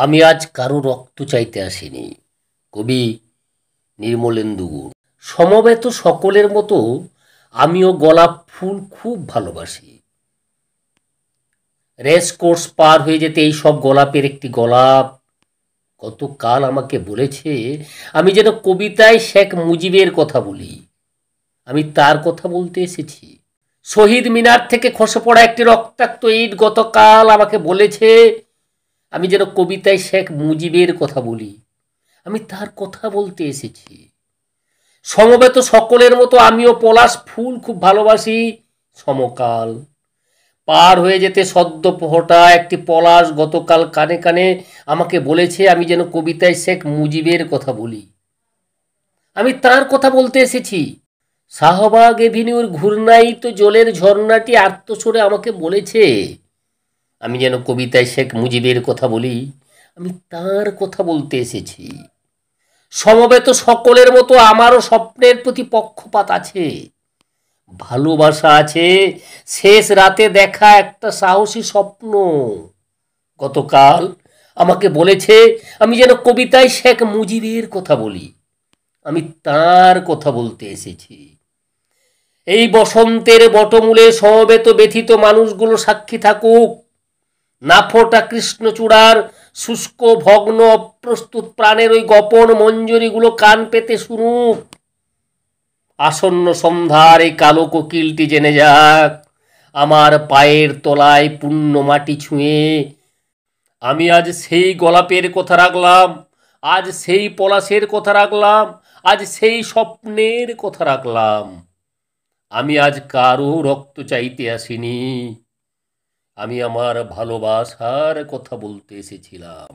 আমি আজ কারো রক্ত চাইতে আসিনি। কবি নির্মলেন্দু গুণ। সমবেত সকলের মতো আমিও গোলাপ ফুল খুব ভালোবাসি। রেস কোর্স পার হয়ে যেতে এই সব গোলাপের একটি গোলাপ গতকাল আমাকে বলেছে আমি যেন কবিতায় শেখ মুজিবের কথা বলি। আমি তার কথা বলতে এসেছি। শহীদ মিনার থেকে খসে পড়া একটি রক্তাক্ত ইট গতকাল আমাকে বলেছে আমি যেন কবিতায় শেখ মুজিবের কথা বলি। আমি তার কথা বলতে এসেছি। সমবেত সকলের মতো আমিও পলাশ ফুল খুব ভালোবাসি। সমকাল পার হয়ে যেতে সদ্য ফোটা একটি পলাশ গতকাল কানে কানে আমাকে বলেছে আমি যেন কবিতায় শেখ মুজিবের কথা বলি। আমি তার কথা বলতে এসেছি। শাহবাগ এভিনিউর ঘূর্ণায়িত জলের ঝর্ণাটি আর্তস্বরে আমাকে বলেছে আমি যেন কবিতায় শেখ মুজিবের কথা বলি। আমি তার কথা বলতে এসেছি। সমবেত সকলের মতো আমারও স্বপ্নের প্রতি পক্ষপাত আছে, ভালোবাসা আছে। শেষ রাতে দেখা একটা সাহসী স্বপ্ন গতকাল আমাকে বলেছে আমি যেন কবিতায় শেখ মুজিবের কথা বলি। আমি তার কথা বলতে এসেছি। এই বসন্তের বটমূলে সমবেত ব্যথিত মানুষগুলো সাক্ষী থাকুক। নাফোটা কৃষ্ণচূড়ার শুষ্ক ভগ্ন অপ্রস্তুত প্রাণের ওই গোপন মঞ্জরিগুলো কান পেতে শুনুক। আসন্ন সন্ধ্যার এই কালো কোকিলটি জেনে যাক আমার পায়ের তলায় পুণ্য মাটি ছুঁয়ে আমি আজ সেই গোলাপের কথা রাখলাম, আজ সেই পলাশের কথা রাখলাম, আজ সেই স্বপ্নের কথা রাখলাম। আমি আজ কারো রক্ত চাইতে আসিনি, আমি আমার ভালোবাসার কথা বলতে এসেছিলাম।